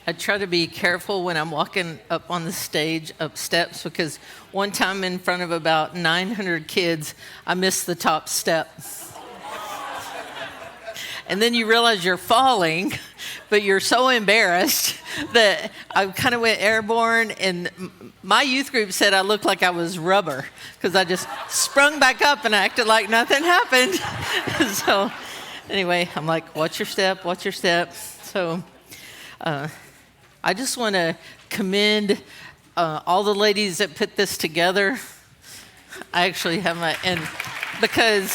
I try to be careful when I'm walking up on the stage, up steps, because one time in front of about 900 kids, I missed the top step. And then you realize you're falling, but you're so embarrassed that I kind of went airborne, and my youth group said I looked like I was rubber because I just sprung back up and acted like nothing happened. So anyway, I'm like, watch your step, watch your step. So I just want to commend all the ladies that put this together. I actually have and because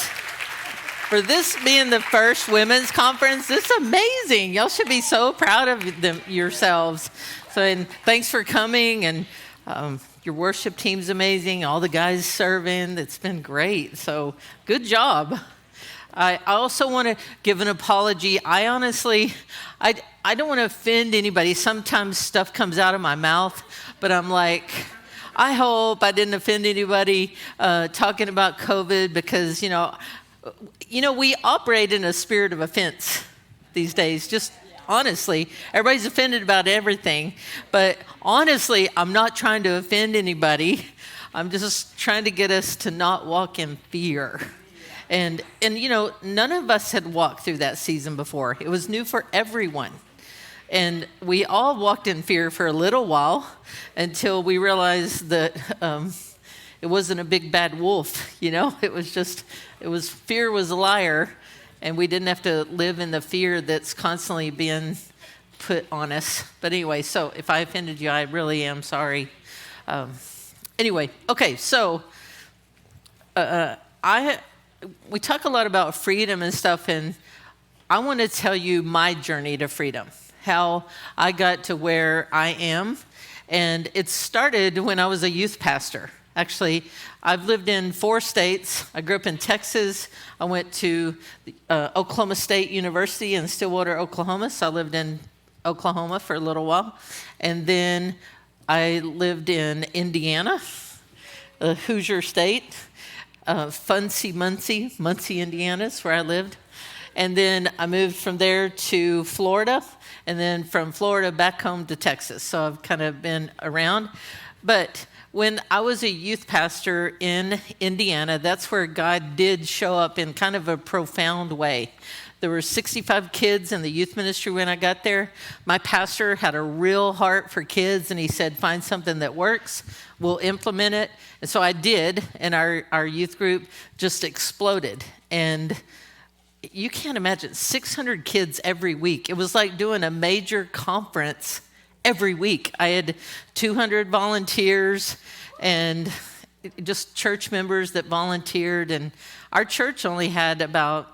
for this being the first women's conference, it's amazing. Y'all should be so proud of them yourselves. So, and thanks for coming, and your worship team's amazing. All the guys serving, it's been great. So, good job. I also want to give an apology. I honestly, I don't want to offend anybody. Sometimes stuff comes out of my mouth, but I'm like, I hope I didn't offend anybody talking about COVID, because, you know, we operate in a spirit of offense these days. Just honestly, everybody's offended about everything. But honestly, I'm not trying to offend anybody. I'm just trying to get us to not walk in fear. And none of us had walked through that season before. It was new for everyone. And we all walked in fear for a little while until we realized that it wasn't a big bad wolf, it was fear was a liar, and we didn't have to live in the fear that's constantly being put on us. But anyway, so if I offended you, I really am sorry. Anyway, okay, so we talk a lot about freedom and stuff, and I want to tell you my journey to freedom, how I got to where I am. And it started when I was a youth pastor. Actually, I've lived in 4 states. I grew up in Texas. I went to Oklahoma State University in Stillwater, Oklahoma. So I lived in Oklahoma for a little while. And then I lived in Indiana, Hoosier State, Muncie, Indiana is where I lived. And then I moved from there to Florida, and then from Florida back home to Texas. So I've kind of been around. But when I was a youth pastor in Indiana, that's where God did show up in kind of a profound way. There were 65 kids in the youth ministry when I got there. My pastor had a real heart for kids, and he said, find something that works, we'll implement it. And so I did, and our youth group just exploded. And you can't imagine, 600 kids every week. It was like doing a major conference every week. I had 200 volunteers and just church members that volunteered. And our church only had about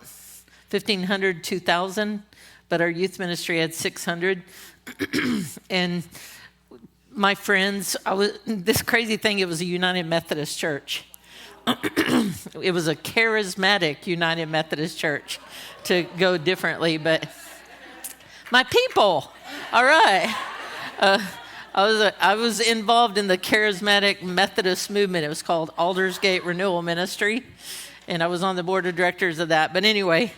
1,500, 2,000, but our youth ministry had 600. And my friends, this crazy thing, it was a United Methodist church. It was a charismatic United Methodist church, to go differently, but my people, all right. I was involved in the charismatic Methodist movement. It was called Aldersgate Renewal Ministry, and I was on the board of directors of that. But anyway,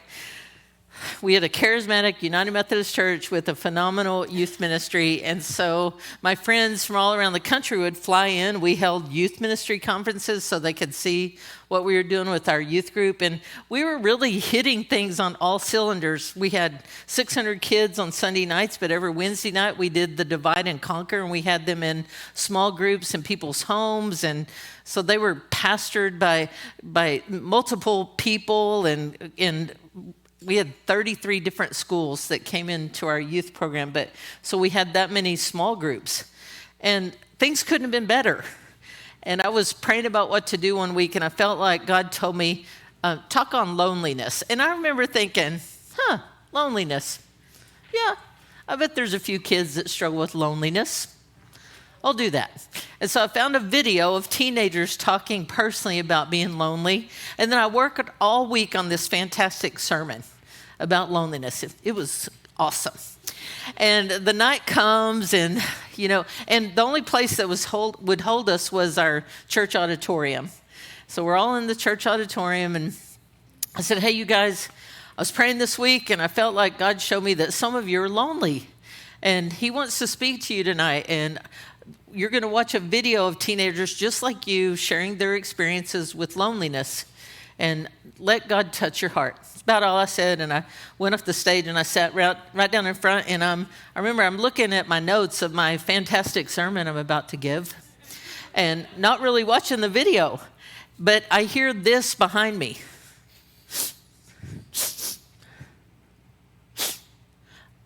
we had a charismatic United Methodist Church with a phenomenal youth ministry. And so my friends from all around the country would fly in. We held youth ministry conferences so they could see what we were doing with our youth group. And we were really hitting things on all cylinders. We had 600 kids on Sunday nights, but every Wednesday night we did the divide and conquer, and we had them in small groups in people's homes. And so they were pastored by multiple people, and we had 33 different schools that came into our youth program, but so we had that many small groups, and things couldn't have been better. And I was praying about what to do one week, and I felt like God told me, talk on loneliness. And I remember thinking, loneliness. Yeah, I bet there's a few kids that struggle with loneliness. I'll do that. And so I found a video of teenagers talking personally about being lonely. And then I worked all week on this fantastic sermon about loneliness. It was awesome. And the night comes, and and the only place that would hold us was our church auditorium. So we're all in the church auditorium, and I said, hey, you guys, I was praying this week, and I felt like God showed me that some of you are lonely. And he wants to speak to you tonight. And you're going to watch a video of teenagers just like you sharing their experiences with loneliness. And let God touch your heart. That's about all I said. And I went off the stage and I sat right down in front. And I remember I'm looking at my notes of my fantastic sermon I'm about to give. And not really watching the video. But I hear this behind me.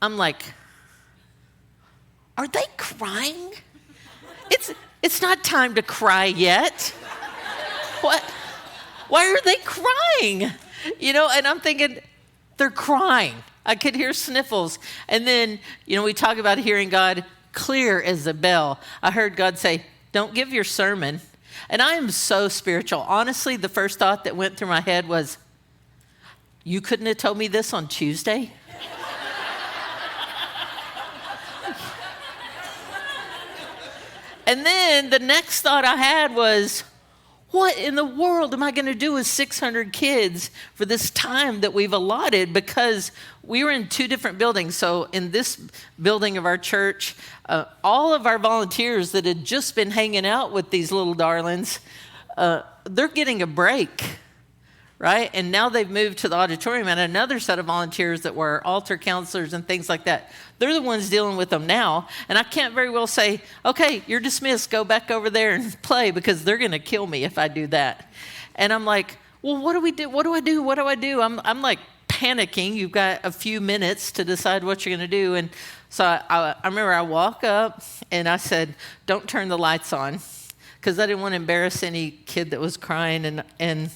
I'm like, are they crying? It's not time to cry yet. What? Why are they crying? And I'm thinking, they're crying. I could hear sniffles. And then, we talk about hearing God clear as a bell. I heard God say, don't give your sermon. And I am so spiritual. Honestly, the first thought that went through my head was, you couldn't have told me this on Tuesday? And then the next thought I had was, what in the world am I going to do with 600 kids for this time that we've allotted? Because we were in 2 different buildings. So in this building of our church, all of our volunteers that had just been hanging out with these little darlings, they're getting a break, right? And now they've moved to the auditorium, and another set of volunteers that were altar counselors and things like that. They're the ones dealing with them now. And I can't very well say, okay, you're dismissed. Go back over there and play, because they're going to kill me if I do that. And I'm like, well, what do we do? What do I do? What do I do? I'm like panicking. You've got a few minutes to decide what you're going to do. And so I remember I walk up and I said, don't turn the lights on, because I didn't want to embarrass any kid that was crying. And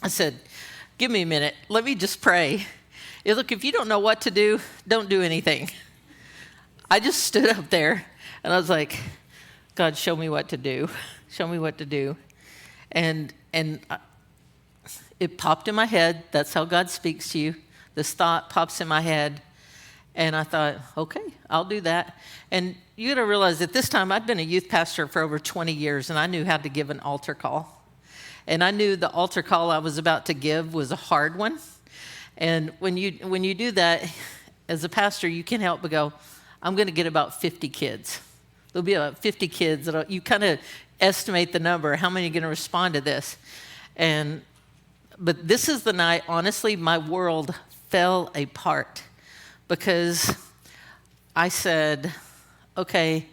I said, give me a minute. Let me just pray. Look, if you don't know what to do, don't do anything. I just stood up there and I was like, God, show me what to do. Show me what to do. And it popped in my head. That's how God speaks to you. This thought pops in my head. And I thought, okay, I'll do that. And you got to realize at this time, I'd been a youth pastor for over 20 years, and I knew how to give an altar call. And I knew the altar call I was about to give was a hard one. And when you do that, as a pastor, you can't help but go, I'm going to get about 50 kids. There'll be about 50 kids. You kind of estimate the number, how many are going to respond to this. But this is the night, honestly, my world fell apart, because I said, okay,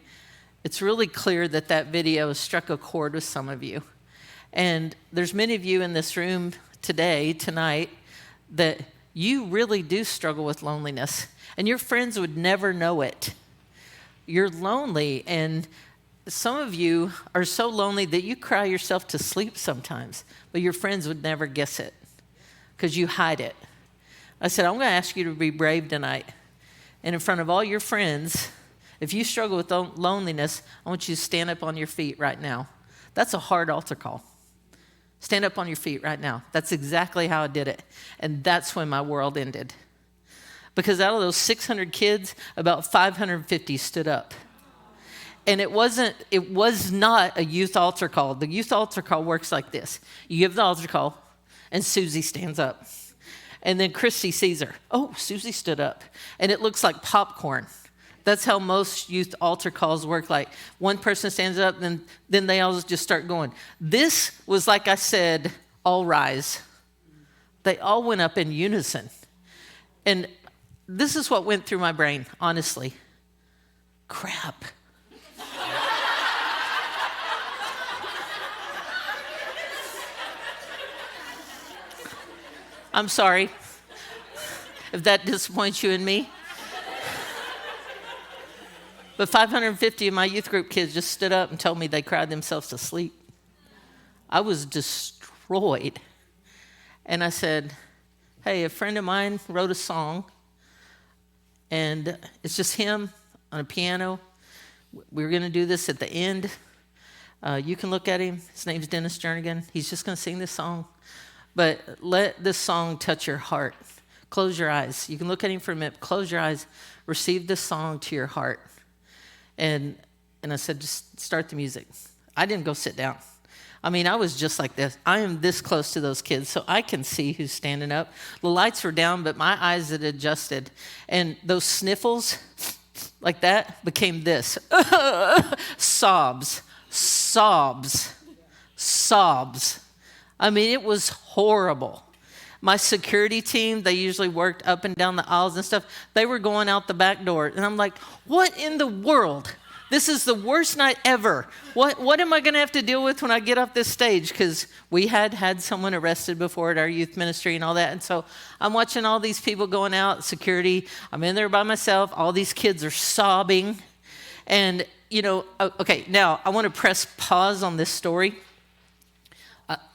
it's really clear that video struck a chord with some of you. And there's many of you in this room tonight, that you really do struggle with loneliness, and your friends would never know it. You're lonely, and some of you are so lonely that you cry yourself to sleep sometimes, but your friends would never guess it because you hide it. I said, I'm going to ask you to be brave tonight. And in front of all your friends, if you struggle with loneliness, I want you to stand up on your feet right now. That's a hard altar call. Stand up on your feet right now. That's exactly how I did it. And that's when my world ended. Because out of those 600 kids, about 550 stood up. And it was not a youth altar call. The youth altar call works like this. You give the altar call, and Susie stands up. And then Christy sees her. Oh, Susie stood up. And it looks like popcorn. That's how most youth altar calls work. Like one person stands up, then they all just start going. This was, like I said, all rise. They all went up in unison. And this is what went through my brain, honestly. Crap. I'm sorry if that disappoints you and me. But 550 of my youth group kids just stood up and told me they cried themselves to sleep. I was destroyed. And I said, hey, a friend of mine wrote a song, and it's just him on a piano. We're going to do this at the end. You can look at him. His name's Dennis Jernigan. He's just going to sing this song. But let this song touch your heart. Close your eyes. You can look at him for a minute. Close your eyes. Receive this song to your heart. And I said, just start the music. I didn't go sit down. I mean, I was just like this. I am this close to those kids, so I can see who's standing up. The lights were down, but my eyes had adjusted. And those sniffles, like that became this. Sobs, sobs, sobs. I mean, it was horrible. My security team, they usually worked up and down the aisles and stuff. They were going out the back door. And I'm like, what in the world? This is the worst night ever. What am I going to have to deal with when I get off this stage? Because we had someone arrested before at our youth ministry and all that. And so I'm watching all these people going out, security. I'm in there by myself. All these kids are sobbing. And, okay, now I want to press pause on this story.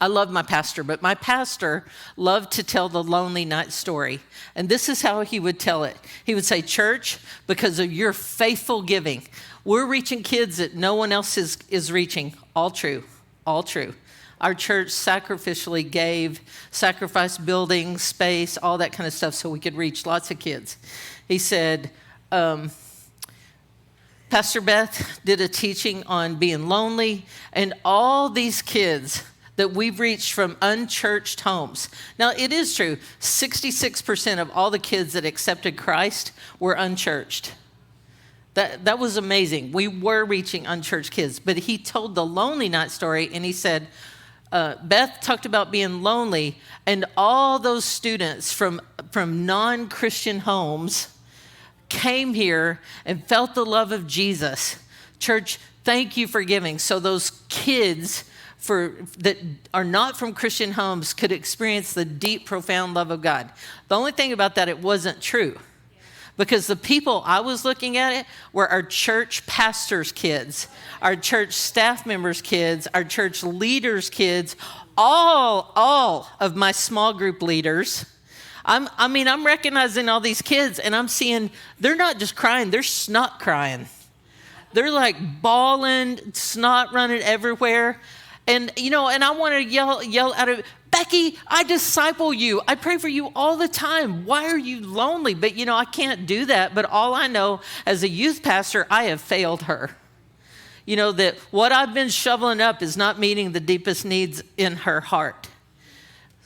I love my pastor, but my pastor loved to tell the lonely night story. And this is how he would tell it. He would say, church, because of your faithful giving, we're reaching kids that no one else is reaching. All true, all true. Our church sacrificially gave, sacrificed buildings, space, all that kind of stuff so we could reach lots of kids. He said, Pastor Beth did a teaching on being lonely, and all these kids that we've reached from unchurched homes. Now, it is true, 66% of all the kids that accepted Christ were unchurched. That was amazing. We were reaching unchurched kids. But he told the lonely night story, and he said, Beth talked about being lonely, and all those students from non-Christian homes came here and felt the love of Jesus. Church, thank you for giving. So those kids that are not from Christian homes could experience the deep, profound love of God. The only thing about that, it wasn't true. Because the people I was looking at it were our church pastors' kids, our church staff members' kids, our church leaders' kids, all of my small group leaders. I'm recognizing all these kids, and I'm seeing they're not just crying, they're snot crying. They're like bawling, snot running everywhere. And, and I want to yell out of, Becky, I disciple you. I pray for you all the time. Why are you lonely? But, I can't do that. But all I know as a youth pastor, I have failed her. That what I've been shoveling up is not meeting the deepest needs in her heart.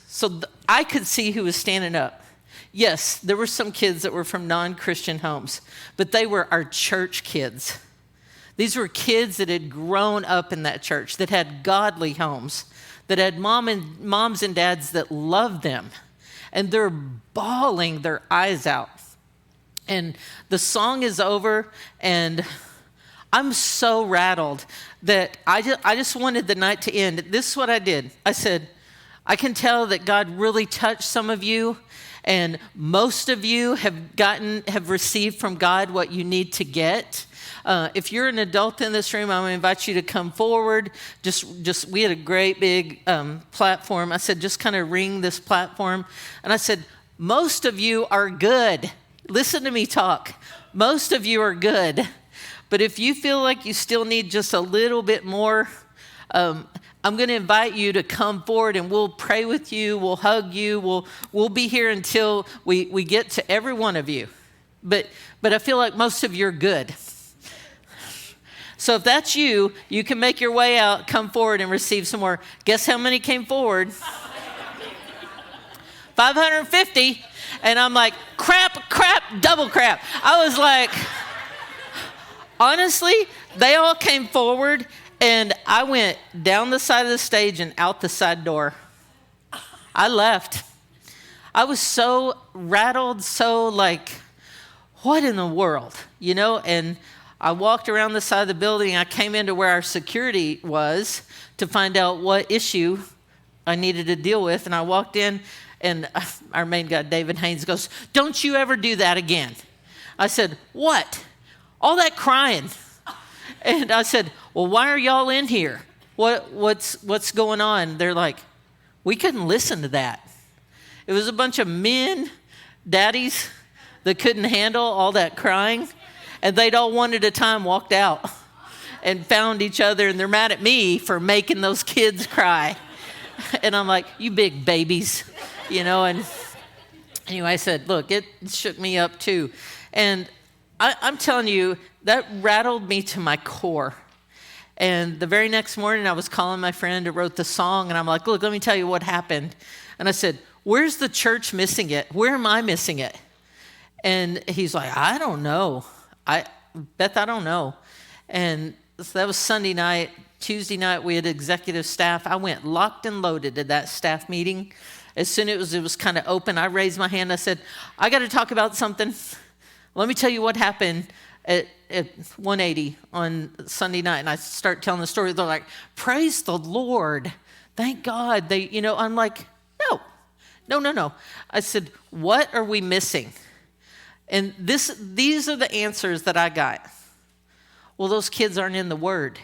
So I could see who was standing up. Yes, there were some kids that were from non-Christian homes, but they were our church kids. These were kids that had grown up in that church, that had godly homes, that had moms and dads that loved them. And they're bawling their eyes out. And the song is over, and I'm so rattled that I just wanted the night to end. This is what I did. I said, I can tell that God really touched some of you, and most of you have received from God what you need to get. If you're an adult in this room, I'm going to invite you to come forward. We had a great big platform. I said, just kind of ring this platform. And I said, most of you are good. Listen to me talk. Most of you are good. But if you feel like you still need just a little bit more, I'm going to invite you to come forward, and we'll pray with you. We'll hug you. We'll be here until we get to every one of you. But I feel like most of you are good. So if that's you, you can make your way out, come forward, and receive some more. Guess how many came forward? 550. And I'm like, crap, double crap. I was like, honestly, they all came forward, and I went down the side of the stage and out the side door. I left. I was so rattled, so like, what in the world, And I walked around the side of the building. I came into where our security was to find out what issue I needed to deal with. And I walked in, and our main guy, David Haynes, goes, "Don't you ever do that again." I said, "What? All that crying." And I said, "Well, why are y'all in here? What's going on?" They're like, "We couldn't listen to that." It was a bunch of men, daddies, that couldn't handle all that crying. And they'd all one at a time walked out and found each other, and they're mad at me for making those kids cry. And I'm like, you big babies, and anyway, I said, look, it shook me up too. And I'm telling you, that rattled me to my core. And the very next morning, I was calling my friend who wrote the song, and I'm like, look, let me tell you what happened. And I said, where's the church missing it? Where am I missing it? And he's like, I don't know. Beth, I don't know. And so that was Sunday night. Tuesday night, we had executive staff. I went locked and loaded to that staff meeting. As soon as it was kind of open, I raised my hand. I said, I got to talk about something. Let me tell you what happened at 180 on Sunday night. And I start telling the story. They're like, praise the Lord. Thank God. I'm like, no. I said, what are we missing? And these are the answers that I got. Well, those kids aren't in the Word.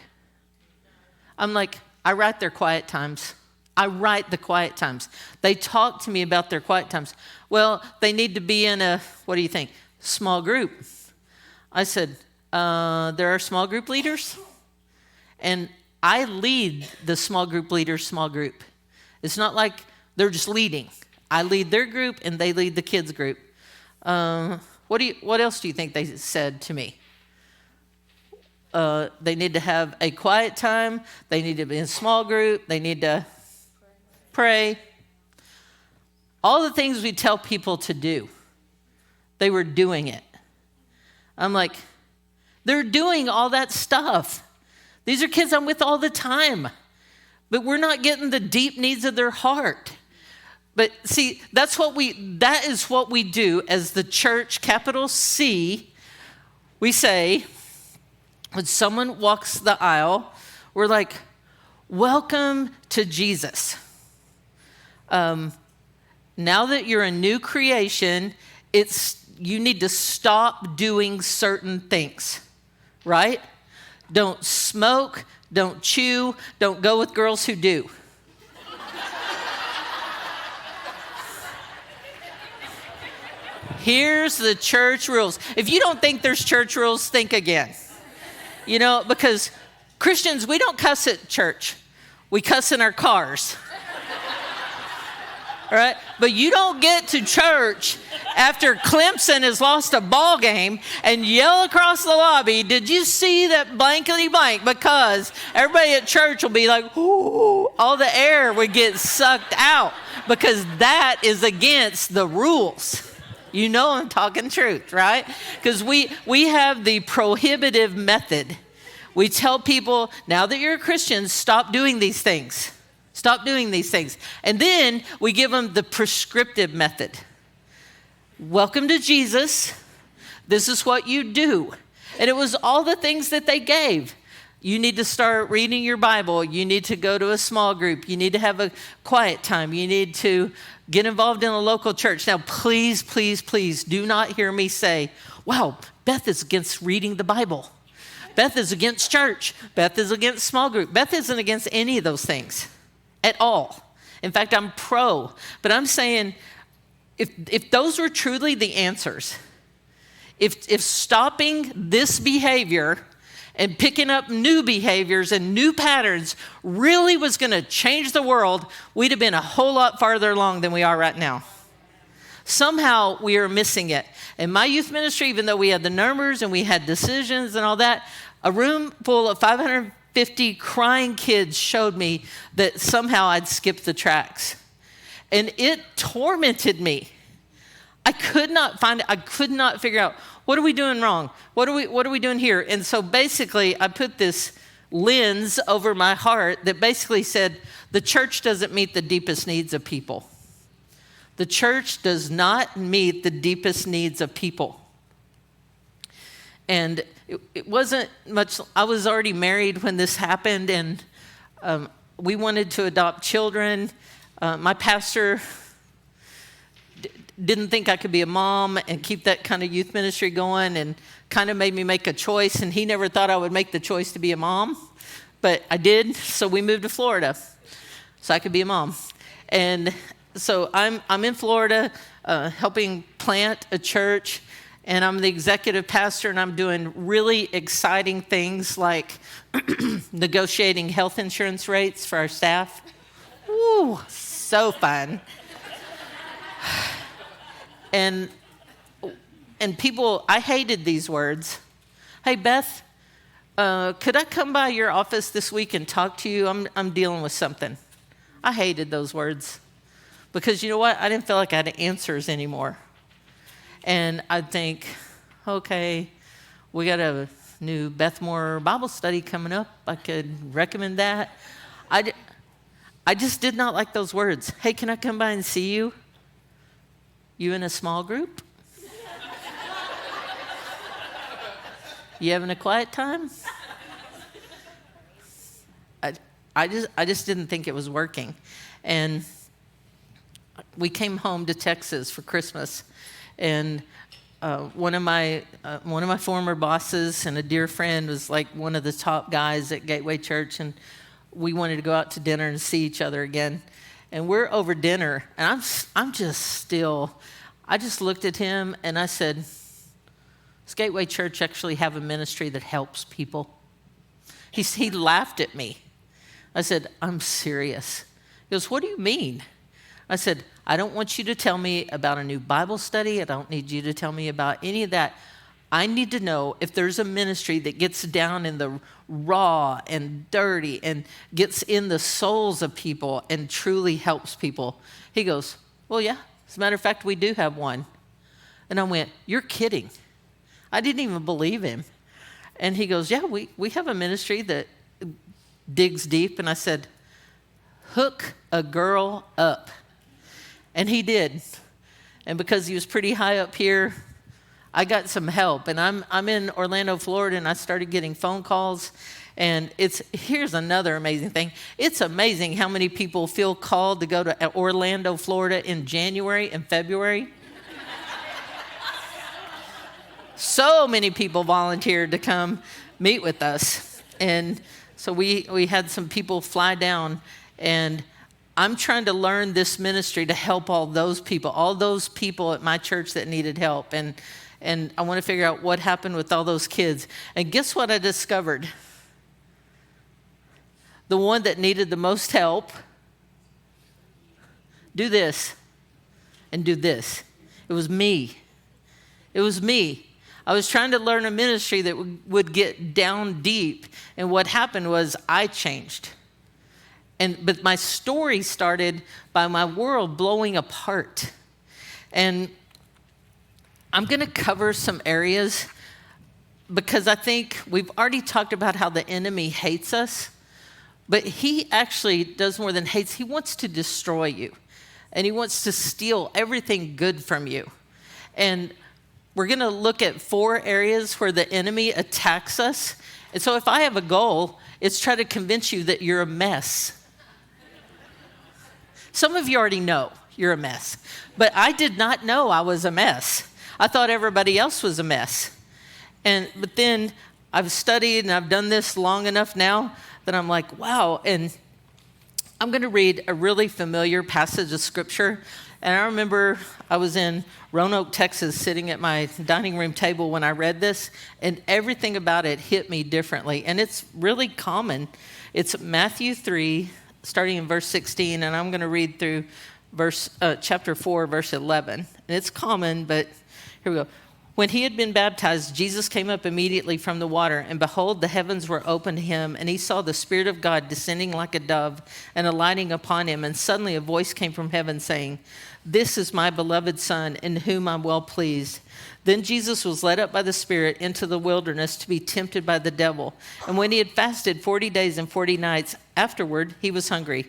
I'm like, I write their quiet times. I write the quiet times. They talk to me about their quiet times. Well, they need to be in a, what do you think, small group. I said, there are small group leaders. And I lead the small group leaders' small group. It's not like they're just leading. I lead their group and they lead the kids' group. What else do you think they said to me? They need to have a quiet time. They need to be in a small group. They need to pray. All the things we tell people to do, they were doing it. I'm like, they're doing all that stuff. These are kids I'm with all the time. But we're not getting the deep needs of their heart. But see, that is what we do as the church, capital C. We say, when someone walks the aisle, we're like, welcome to Jesus. Now that you're a new creation, you need to stop doing certain things, right? Don't smoke, don't chew, don't go with girls who do. Here's the church rules. If you don't think there's church rules, think again. Because Christians, we don't cuss at church. We cuss in our cars. All right? But you don't get to church after Clemson has lost a ball game and yell across the lobby, did you see that blankety blank? Because everybody at church will be like, ooh, all the air would get sucked out because that is against the rules. You know I'm talking truth, right? Because we have the prohibitive method. We tell people, now that you're a Christian, stop doing these things. Stop doing these things. And then we give them the prescriptive method. Welcome to Jesus. This is what you do. And it was all the things that they gave. You need to start reading your Bible. You need to go to a small group. You need to have a quiet time. You need to get involved in a local church. Now, please, please, please do not hear me say, wow, Beth is against reading the Bible. Beth is against church. Beth is against small group. Beth isn't against any of those things at all. In fact, I'm pro. But I'm saying if those were truly the answers, if stopping this behavior and picking up new behaviors and new patterns really was going to change the world, we'd have been a whole lot farther along than we are right now. Somehow we are missing it. In my youth ministry, even though we had the numbers and we had decisions and all that, a room full of 550 crying kids showed me that somehow I'd skipped the tracks. And it tormented me. I could not find it. I could not figure out, what are we doing wrong? What are we doing here? And so basically, I put this lens over my heart that basically said, the church doesn't meet the deepest needs of people. The church does not meet the deepest needs of people. And it wasn't much, I was already married when this happened, and we wanted to adopt children. My pastor didn't think I could be a mom and keep that kind of youth ministry going, and kind of made me make a choice, and he never thought I would make the choice to be a mom, but I did, so we moved to Florida so I could be a mom. And so I'm in Florida helping plant a church, and I'm the executive pastor, and I'm doing really exciting things like negotiating health insurance rates for our staff. Woo, so fun. And people, I hated these words. Hey, Beth, could I come by your office this week and talk to you? I'm dealing with something. I hated those words because you know what? I didn't feel like I had answers anymore. And I'd think, okay, we got a new Beth Bible study coming up. I could recommend that. I just did not like those words. Hey, can I come by and see you? You in a small group? You having a quiet time? I just didn't think it was working. And we came home to Texas for Christmas, and one of my former bosses and a dear friend was like one of the top guys at Gateway Church, and we wanted to go out to dinner and see each other again. And we're over dinner, and I just looked at him and I said, does Gateway Church actually have a ministry that helps people? He laughed at me. I said, I'm serious. He goes, what do you mean? I said, I don't want you to tell me about a new Bible study. I don't need you to tell me about any of that. I need to know if there's a ministry that gets down in the raw and dirty and gets in the souls of people and truly helps people. He goes, well, yeah. As a matter of fact, we do have one. And I went, you're kidding. I didn't even believe him. And he goes, yeah, we have a ministry that digs deep. And I said, hook a girl up. And he did. And because he was pretty high up here, I got some help. And I'm in Orlando, Florida, and I started getting phone calls. And here's another amazing thing. It's amazing how many people feel called to go to Orlando, Florida in January and February. So many people volunteered to come meet with us. And so we had some people fly down, and I'm trying to learn this ministry to help all those people at my church that needed help. And I want to figure out what happened with all those kids. And guess what I discovered? The one that needed the most help, do this and do this. It was me. It was me. I was trying to learn a ministry that would get down deep. And what happened was I changed. But my story started by my world blowing apart. And I'm going to cover some areas because I think we've already talked about how the enemy hates us. But he actually does more than hates. He wants to destroy you. And he wants to steal everything good from you. And we're going to look at 4 areas where the enemy attacks us. And so if I have a goal, it's try to convince you that you're a mess. Some of you already know you're a mess. But I did not know I was a mess. I thought everybody else was a mess. But then I've studied and I've done this long enough now that I'm like, wow. And I'm going to read a really familiar passage of scripture. And I remember I was in Roanoke, Texas, sitting at my dining room table when I read this, and everything about it hit me differently. And it's really common. It's Matthew 3, starting in verse 16, and I'm going to read through chapter 4, verse 11. And it's common, but here we go. When he had been baptized, Jesus came up immediately from the water, and behold, the heavens were opened to him, and he saw the Spirit of God descending like a dove and alighting upon him. And suddenly a voice came from heaven saying, "This is my beloved Son, in whom I'm well pleased." Then Jesus was led up by the Spirit into the wilderness to be tempted by the devil. And when he had fasted 40 days and 40 nights, afterward he was hungry.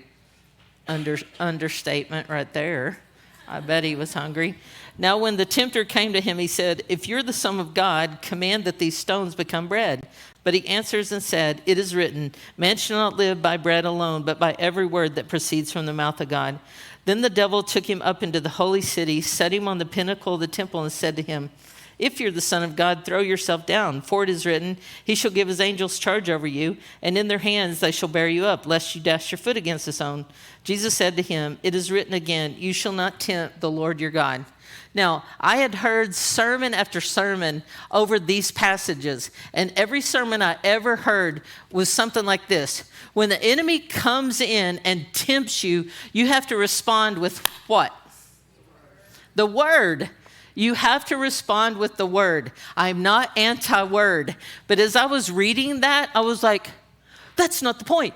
Understatement right there. I bet he was hungry. Now when the tempter came to him, he said, "If you're the Son of God, command that these stones become bread." But he answers and said, "It is written, man shall not live by bread alone, but by every word that proceeds from the mouth of God." Then the devil took him up into the holy city, set him on the pinnacle of the temple, and said to him, "If you're the Son of God, throw yourself down, for it is written, he shall give his angels charge over you, and in their hands they shall bear you up, lest you dash your foot against a stone." Jesus said to him, "It is written again, you shall not tempt the Lord your God." Now, I had heard sermon after sermon over these passages, and every sermon I ever heard was something like this. When the enemy comes in and tempts you, you have to respond with what? The word. You have to respond with the word. I'm not anti-word, but as I was reading that, I was like, that's not the point.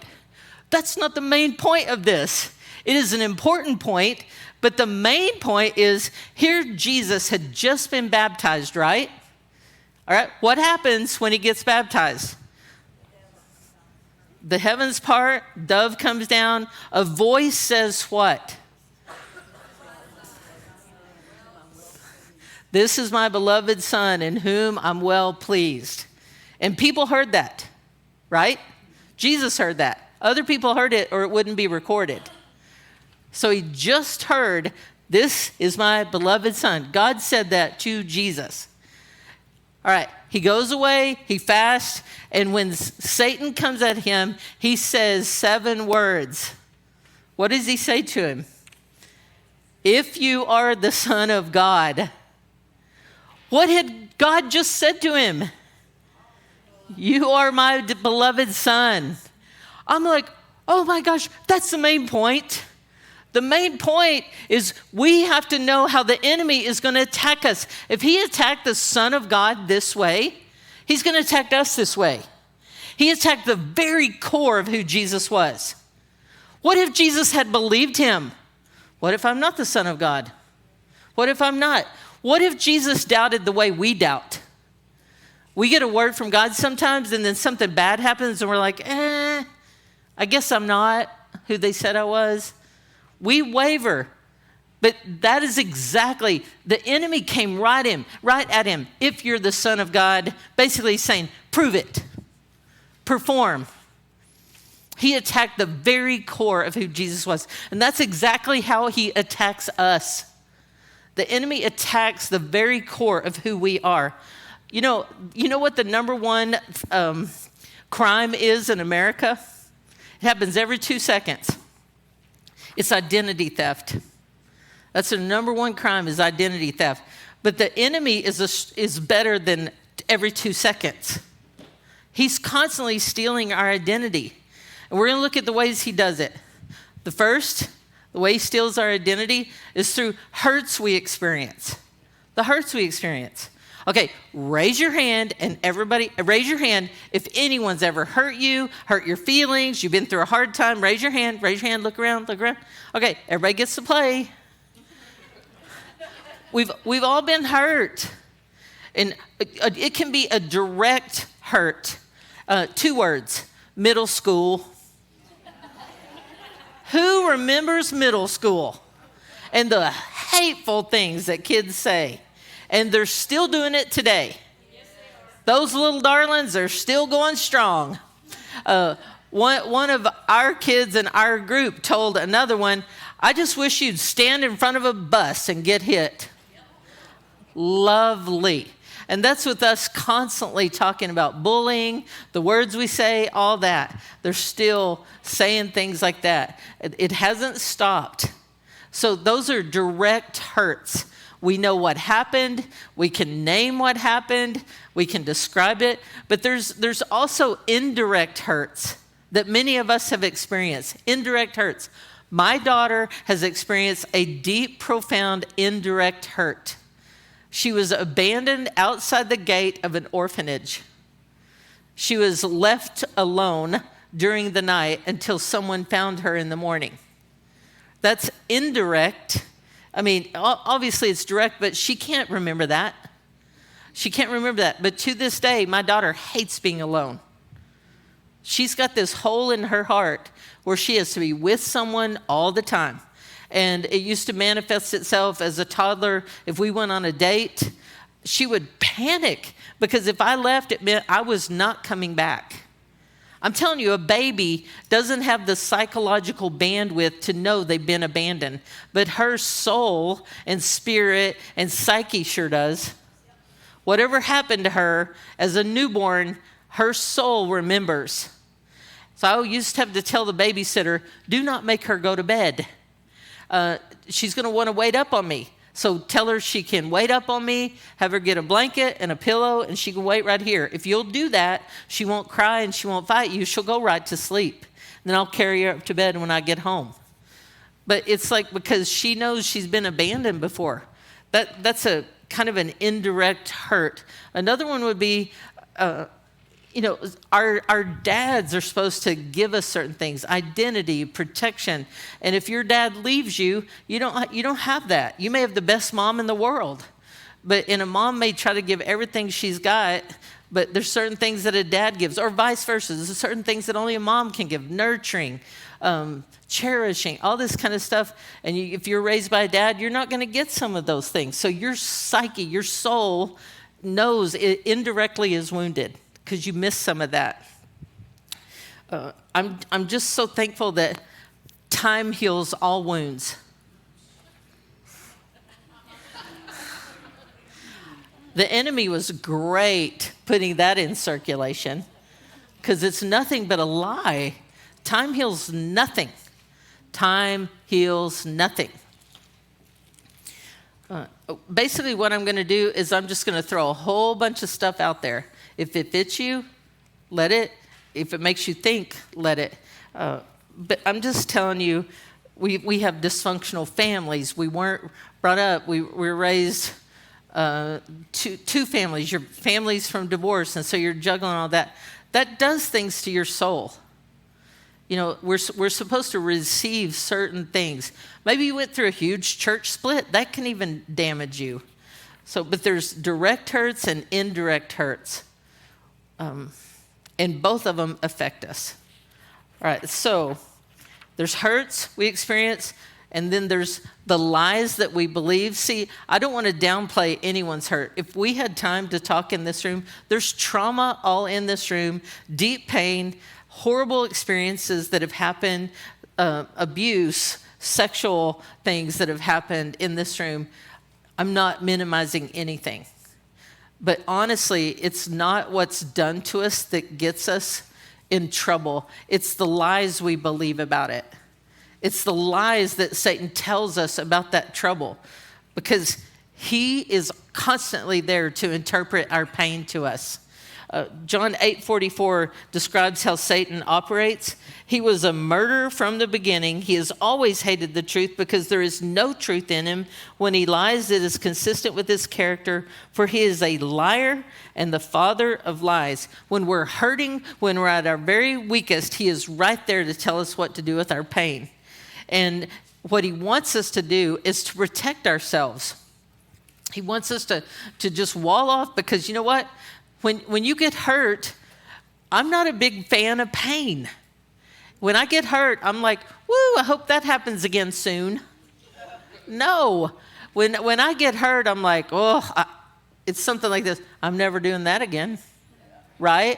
That's not the main point of this. It is an important point, but the main point is here Jesus had just been baptized, right? All right, what happens when he gets baptized? The heavens part, dove comes down, a voice says what? This is my beloved son in whom I'm well pleased. And people heard that, right? Jesus heard that. Other people heard it or it wouldn't be recorded. So he just heard, this is my beloved son. God said that to Jesus. All right, he goes away, he fasts, and when Satan comes at him, he says 7 words. What does he say to him? If you are the Son of God. What had God just said to him? You are my beloved son. I'm like, oh my gosh, that's the main point. The main point is we have to know how the enemy is going to attack us. If he attacked the Son of God this way, he's going to attack us this way. He attacked the very core of who Jesus was. What if Jesus had believed him? What if I'm not the Son of God? What if I'm not? What if Jesus doubted the way we doubt? We get a word from God sometimes and then something bad happens and we're like, I guess I'm not who they said I was. We waver. But that is exactly, the enemy came right at him. If you're the Son of God, basically saying, prove it. Perform. He attacked the very core of who Jesus was. And that's exactly how he attacks us. The enemy attacks the very core of who we are. You know what the number one crime is in America? It happens every 2 seconds. It's identity theft. That's the number one crime is identity theft. But the enemy is better than every 2 seconds. He's constantly stealing our identity. And we're going to look at the ways he does it. The way he steals our identity is through hurts we experience. The hurts we experience. Okay, raise your hand, and everybody, raise your hand if anyone's ever hurt you, hurt your feelings, you've been through a hard time. Raise your hand, look around. Okay, everybody gets to play. We've all been hurt. And it can be a direct hurt. 2 words, middle school. Who remembers middle school? And the hateful things that kids say. And they're still doing it today. Yes, those little darlings are still going strong. One of our kids in our group told another one, I just wish you'd stand in front of a bus and get hit. Yep. Lovely. And that's with us constantly talking about bullying, the words we say, all that. They're still saying things like that. It hasn't stopped. So those are direct hurts. We know what happened. We can name what happened. We can describe it. But there's also indirect hurts that many of us have experienced. Indirect hurts. My daughter has experienced a deep, profound, indirect hurt. She was abandoned outside the gate of an orphanage. She was left alone during the night until someone found her in the morning. That's indirect. I mean, obviously it's direct, but she can't remember that. She can't remember that. But to this day, my daughter hates being alone. She's got this hole in her heart where she has to be with someone all the time. And it used to manifest itself as a toddler. If we went on a date, she would panic because if I left, it meant I was not coming back. I'm telling you, a baby doesn't have the psychological bandwidth to know they've been abandoned, but her soul and spirit and psyche sure does. Whatever happened to her as a newborn, her soul remembers. So I used to have to tell the babysitter, do not make her go to bed. She's going to want to wait up on me. So tell her she can wait up on me, have her get a blanket and a pillow, and she can wait right here. If you'll do that, she won't cry and she won't fight you. She'll go right to sleep. Then I'll carry her up to bed when I get home. But it's like because she knows she's been abandoned before. That's a kind of an indirect hurt. Another one would be, our dads are supposed to give us certain things, identity, protection. And if your dad leaves you, you don't have that. You may have the best mom in the world, And a mom may try to give everything she's got, but there's certain things that a dad gives, or vice versa. There's certain things that only a mom can give, nurturing, cherishing, all this kind of stuff. And if you're raised by a dad, you're not going to get some of those things. So your psyche, your soul knows it indirectly is wounded because you missed some of that. I'm just so thankful that time heals all wounds. The enemy was great putting that in circulation because it's nothing but a lie. Time heals nothing. Time heals nothing. Basically, what I'm going to do is I'm just going to throw a whole bunch of stuff out there. If it fits you, let it. If it makes you think, let it. But I'm just telling you, we have dysfunctional families. We weren't brought up. We were raised two families. Your family's from divorce, and so you're juggling all that. That does things to your soul. You know, we're supposed to receive certain things. Maybe you went through a huge church split. That can even damage you. But there's direct hurts and indirect hurts. And both of them affect us. All right, so there's hurts we experience, and then there's the lies that we believe. See, I don't want to downplay anyone's hurt. If we had time to talk in this room, there's trauma all in this room, deep pain, horrible experiences that have happened, abuse, sexual things that have happened in this room. I'm not minimizing anything. But honestly, it's not what's done to us that gets us in trouble. It's the lies we believe about it. It's the lies that Satan tells us about that trouble, because he is constantly there to interpret our pain to us. John 8:44 describes how Satan operates. He was a murderer from the beginning. He has always hated the truth because there is no truth in him. When he lies, it is consistent with his character, for he is a liar and the father of lies. When we're hurting, when we're at our very weakest, he is right there to tell us what to do with our pain. And what he wants us to do is to protect ourselves. He wants us to just wall off, because you know what? When you get hurt, I'm not a big fan of pain. When I get hurt, I'm like, woo, I hope that happens again soon. No. When I get hurt, I'm like, it's something like this. I'm never doing that again, right?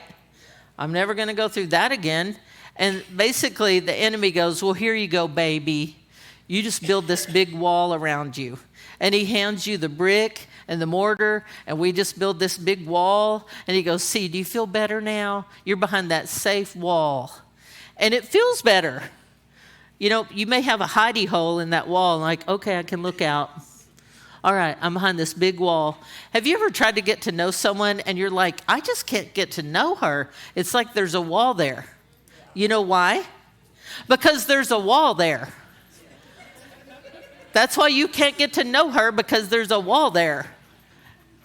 I'm never going to go through that again. And basically, the enemy goes, well, here you go, baby. You just build this big wall around you. And he hands you the brick and the mortar, and we just build this big wall. And he goes, see, do you feel better now? You're behind that safe wall. And it feels better. You know, you may have a hidey hole in that wall, like, okay, I can look out. All right, I'm behind this big wall. Have you ever tried to get to know someone, and you're like, I just can't get to know her? It's like there's a wall there. You know why? Because there's a wall there. That's why you can't get to know her, because there's a wall there.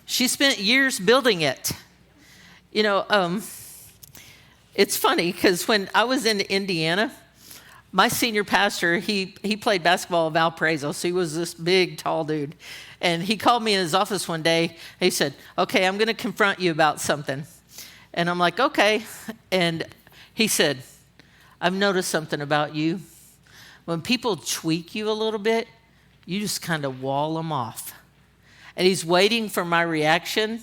She spent years building it. You know, it's funny because when I was in Indiana, my senior pastor, he played basketball at Valparaiso, so he was this big, tall dude. And he called me in his office one day. He said, okay, I'm going to confront you about something. And I'm like, okay. And he said, I've noticed something about you. When people tweak you a little bit, you just kind of wall them off. And he's waiting for my reaction.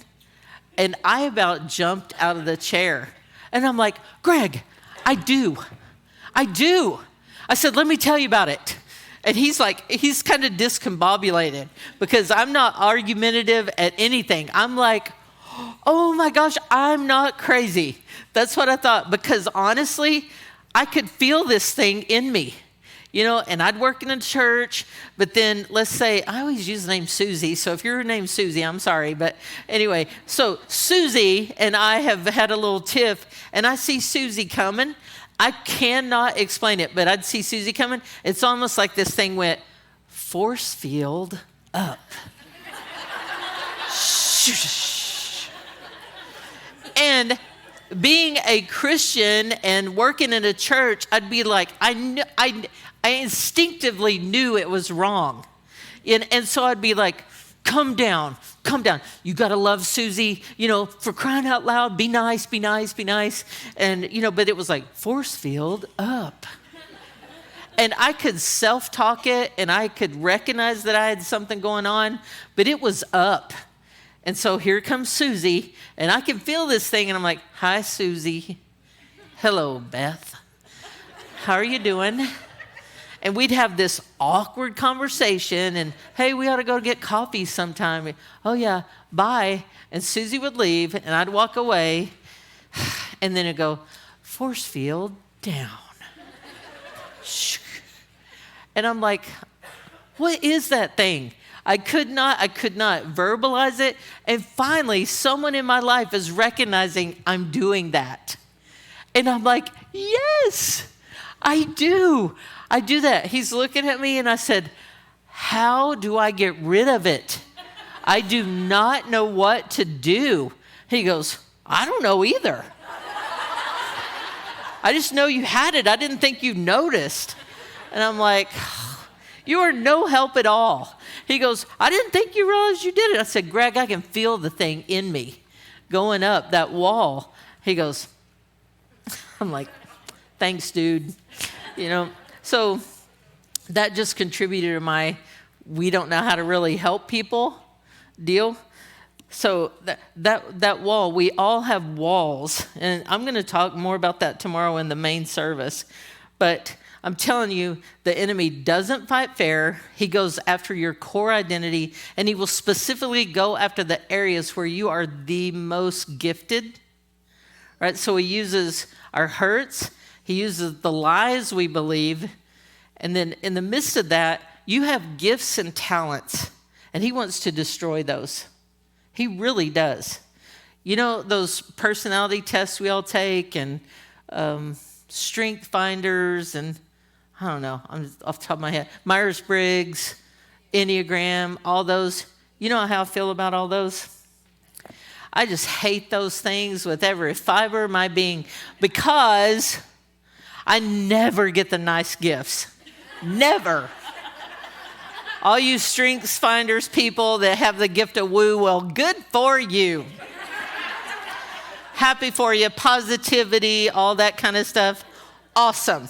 And I about jumped out of the chair. And I'm like, Greg, I do. I said, let me tell you about it. And he's kind of discombobulated because I'm not argumentative at anything. I'm like, oh my gosh, I'm not crazy. That's what I thought, because honestly, I could feel this thing in me. You know, and I'd work in a church, but then let's say, I always use the name Susie. So if you're named Susie, I'm sorry. But anyway, so Susie and I have had a little tiff, and I see Susie coming. I cannot explain it, but I'd see Susie coming. It's almost like this thing went force field up. And being a Christian and working in a church, I'd be like, I instinctively knew it was wrong. And so I'd be like, come down. You got to love Susie, for crying out loud, be nice. And, but it was like, force field up. And I could self-talk it, and I could recognize that I had something going on, but it was up. And so here comes Susie, and I can feel this thing, and I'm like, hi, Susie. Hello, Beth. How are you doing? And we'd have this awkward conversation, and, hey, we ought to go get coffee sometime. Oh, yeah, bye. And Susie would leave, and I'd walk away, and then it'd go, force field down. And I'm like, what is that thing? I could not verbalize it. And finally, someone in my life is recognizing I'm doing that. And I'm like, yes, I do that. He's looking at me, and I said, how do I get rid of it? I do not know what to do. He goes, I don't know either. I just know you had it. I didn't think you noticed. And I'm like, you are no help at all. He goes, I didn't think you realized you did it. I said, Greg, I can feel the thing in me going up that wall. He goes, I'm like, thanks, dude. So that just contributed to my we don't know how to really help people deal. So that wall, we all have walls. And I'm going to talk more about that tomorrow in the main service. But I'm telling you, the enemy doesn't fight fair. He goes after your core identity, and he will specifically go after the areas where you are the most gifted, right? So he uses our hurts. He uses the lies we believe. And then in the midst of that, you have gifts and talents, and he wants to destroy those. He really does. Those personality tests we all take, and strength finders, and I don't know, I'm just off the top of my head, Myers-Briggs, Enneagram, all those. You know how I feel about all those? I just hate those things with every fiber of my being, because I never get the nice gifts. Never. All you strengths finders people that have the gift of woo, well, good for you. Happy for you, positivity, all that kind of stuff. Awesome.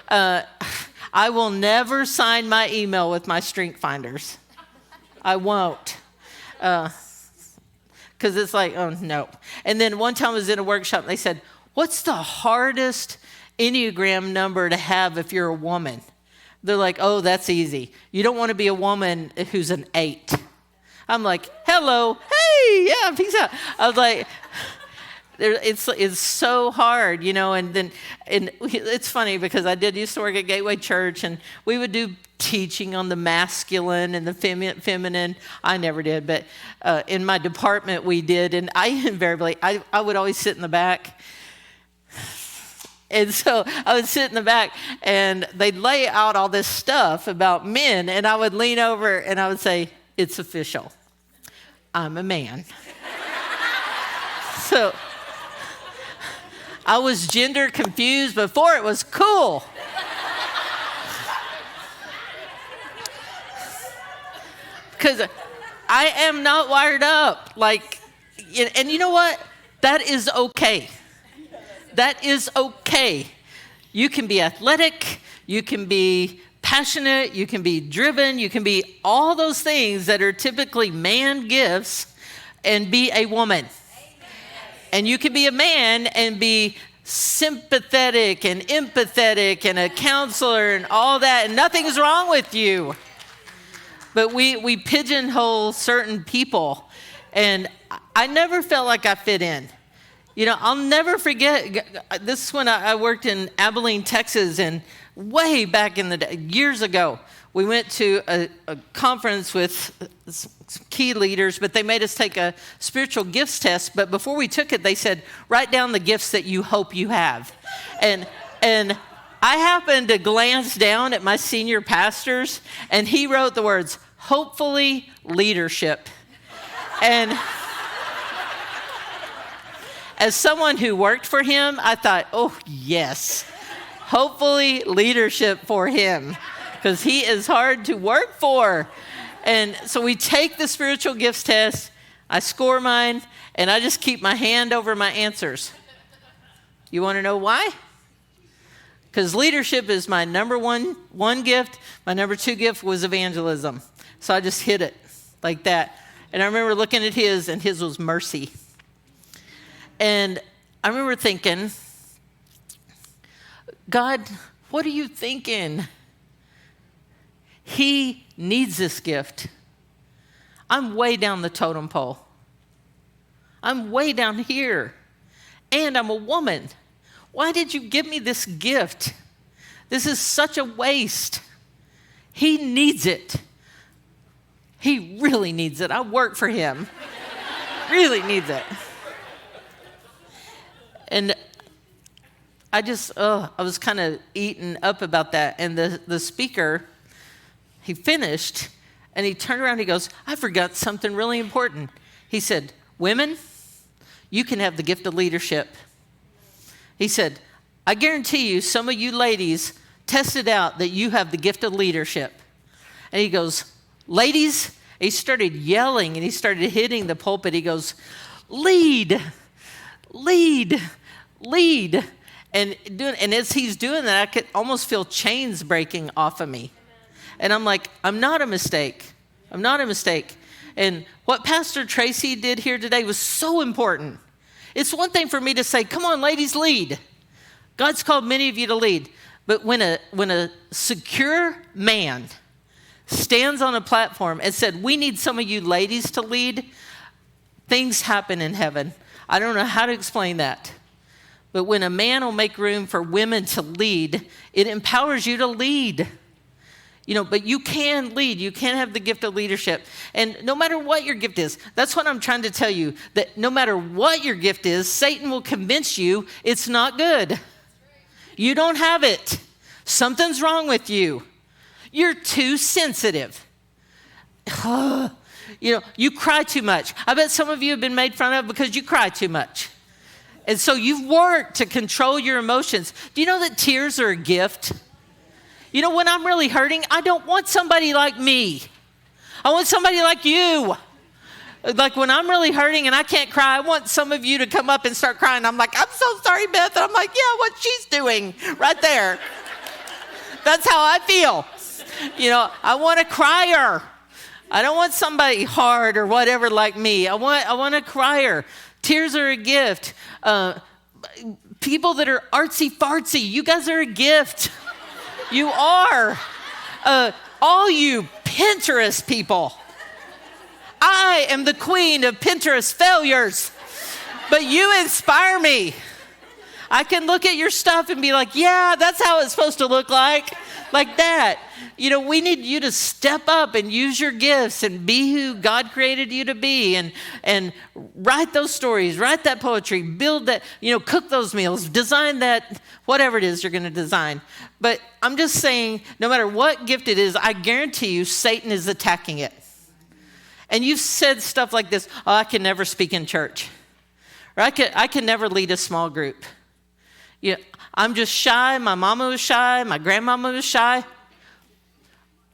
I will never sign my email with my strength finders. I won't. Because it's like, oh, no. And then one time I was in a workshop, and they said, what's the hardest Enneagram number to have if you're a woman? They're like, oh, that's easy. You don't want to be a woman who's an 8. I'm like, hello, hey, yeah, peace out. I was like, it's so hard, and it's funny because I used to work at Gateway Church, and we would do teaching on the masculine and the feminine. I never did, but in my department we did, and I would always sit in the back. And so I would sit in the back, and they'd lay out all this stuff about men, and I would lean over and I would say, it's official. I'm a man. So I was gender confused before it was cool. Because I am not wired up. And you know what? That is okay. That is okay. You can be athletic, you can be passionate, you can be driven, you can be all those things that are typically man gifts and be a woman. Amen. And you can be a man and be sympathetic and empathetic and a counselor and all that, and nothing's wrong with you. But we pigeonhole certain people, and I never felt like I fit in. I'll never forget, this is when I worked in Abilene, Texas, and way back in the day, years ago, we went to a conference with some key leaders, but they made us take a spiritual gifts test. But before we took it, they said, write down the gifts that you hope you have. And I happened to glance down at my senior pastors, and he wrote the words, hopefully leadership. And as someone who worked for him, I thought, oh, yes, hopefully leadership for him, because he is hard to work for. And so we take the spiritual gifts test. I score mine, and I just keep my hand over my answers. You want to know why? Because leadership is my number one gift. My number 2 gift was evangelism. So I just hit it like that. And I remember looking at his, and his was mercy. And I remember thinking, God, what are you thinking? He needs this gift. I'm way down the totem pole. I'm way down here. And I'm a woman. Why did you give me this gift? This is such a waste. He needs it. He really needs it. I work for him. Really needs it. And I was kind of eaten up about that. And the speaker, he finished, and he turned around and he goes, I forgot something really important. He said, women, you can have the gift of leadership. He said, I guarantee you, some of you ladies tested out that you have the gift of leadership. And he goes, ladies, he started yelling and he started hitting the pulpit. He goes, lead, lead, lead. And as he's doing that, I could almost feel chains breaking off of me. And I'm like, I'm not a mistake. I'm not a mistake. And what Pastor Tracy did here today was so important. It's one thing for me to say, come on, ladies, lead. God's called many of you to lead. But when a secure man stands on a platform and said, we need some of you ladies to lead, things happen in heaven. I don't know how to explain that. But when a man will make room for women to lead, it empowers you to lead. But you can lead. You can have the gift of leadership. And no matter what your gift is, that's what I'm trying to tell you, that no matter what your gift is, Satan will convince you it's not good. You don't have it. Something's wrong with you. You're too sensitive. You cry too much. I bet some of you have been made fun of because you cry too much. And so you've worked to control your emotions. Do you know that tears are a gift? When I'm really hurting, I don't want somebody like me. I want somebody like you. Like when I'm really hurting and I can't cry, I want some of you to come up and start crying. I'm like, I'm so sorry, Beth. And I'm like, yeah, what she's doing right there. That's how I feel. I want a crier. I don't want somebody hard or whatever like me. I want a crier. Tears are a gift. People that are artsy fartsy, you guys are a gift. You are. All you Pinterest people. I am the queen of Pinterest failures, but you inspire me. I can look at your stuff and be like, yeah, that's how it's supposed to look like that. We need you to step up and use your gifts and be who God created you to be and write those stories, write that poetry, build that, cook those meals, design that, whatever it is you're going to design. But I'm just saying, no matter what gift it is, I guarantee you Satan is attacking it. And you've said stuff like this, oh, I can never speak in church. Or I can never lead a small group. I'm just shy. My mama was shy. My grandmama was shy.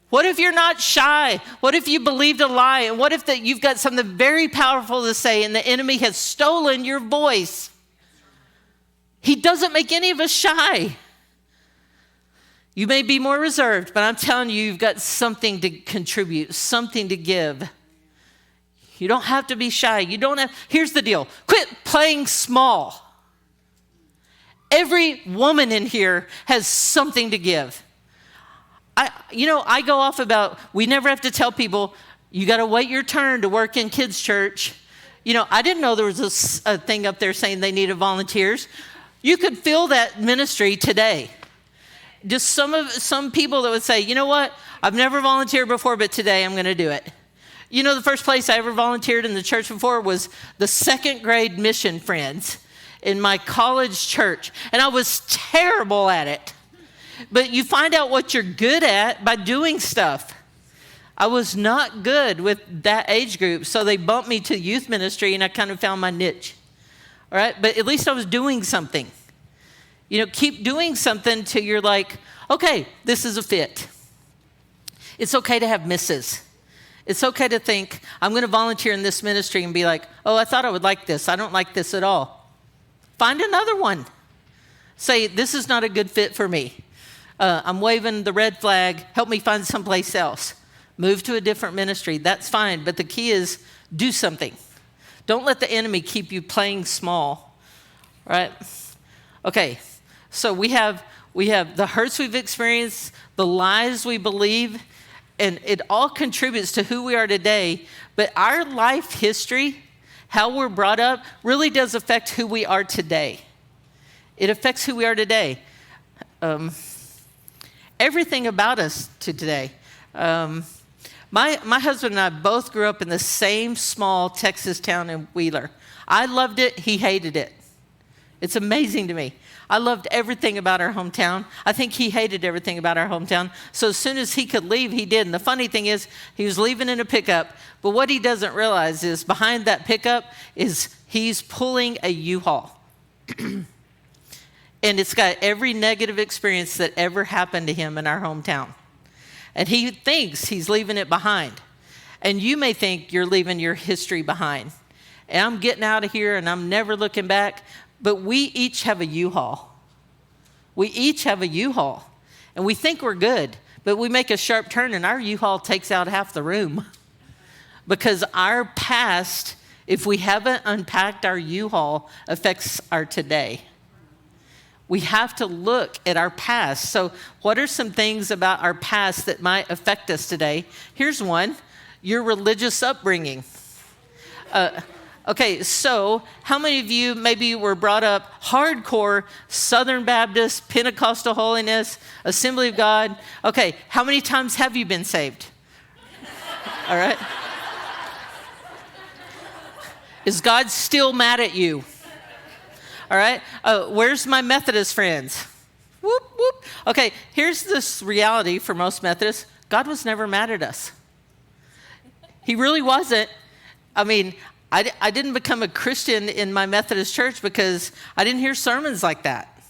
What if you're not shy? What if you believed a lie? And what if that you've got something very powerful to say and the enemy has stolen your voice? He doesn't make any of us shy. You may be more reserved, but I'm telling you, you've got something to contribute, something to give. You don't have to be shy. Here's the deal. Quit playing small. Every woman in here has something to give. I go off about, we never have to tell people, you got to wait your turn to work in kids' church. I didn't know there was a thing up there saying they needed volunteers. You could fill that ministry today. Just some people that would say, you know what? I've never volunteered before, but today I'm going to do it. The first place I ever volunteered in the church before was the second grade mission friends in my college church. And I was terrible at it. But you find out what you're good at by doing stuff. I was not good with that age group, so they bumped me to youth ministry, and I kind of found my niche. All right? But at least I was doing something. Keep doing something till you're like, okay, this is a fit. It's okay to have misses. It's okay to think, I'm going to volunteer in this ministry and be like, oh, I thought I would like this. I don't like this at all. Find another one. Say, this is not a good fit for me. I'm waving the red flag. Help me find someplace else. Move to a different ministry. That's fine. But the key is do something. Don't let the enemy keep you playing small. Right? Okay. So we have the hurts we've experienced, the lies we believe, and it all contributes to who we are today. But our life history, how we're brought up, really does affect who we are today. It affects who we are today. Everything about us to today. My husband and I both grew up in the same small Texas town in Wheeler. I loved it. He hated it. It's amazing to me. I loved everything about our hometown. I think he hated everything about our hometown. So as soon as he could leave, he did. And the funny thing is, he was leaving in a pickup. But what he doesn't realize is behind that pickup is he's pulling a U-Haul. And it's got every negative experience that ever happened to him in our hometown. And he thinks he's leaving it behind. And you may think you're leaving your history behind. And I'm getting out of here and I'm never looking back. But we each have a U-Haul. We each have a U-Haul. And we think we're good. But we make a sharp turn and our U-Haul takes out half the room. Because our past, if we haven't unpacked our U-Haul, affects our today. We have to look at our past. So what are some things about our past that might affect us today? Here's one, your religious upbringing. Okay, so how many of you maybe were brought up hardcore Southern Baptist, Pentecostal holiness, Assembly of God? Okay, how many times have you been saved? All right. Is God still mad at you? All right, where's my Methodist friends? Whoop, whoop. Okay, here's this reality for most Methodists. God was never mad at us. He really wasn't. I mean, I didn't become a Christian in my Methodist church because I didn't hear sermons like that.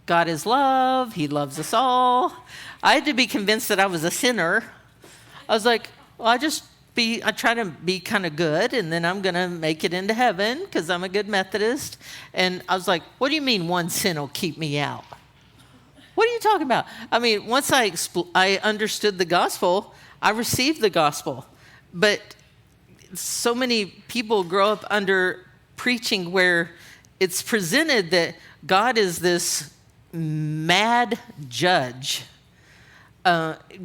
God is love. He loves us all. I had to be convinced that I was a sinner. I was like, well, I try to be kind of good, and then I'm going to make it into heaven because I'm a good Methodist. And I was like, what do you mean one sin will keep me out? What are you talking about? I mean, once I understood the gospel, I received the gospel. But so many people grow up under preaching where it's presented that God is this mad judge,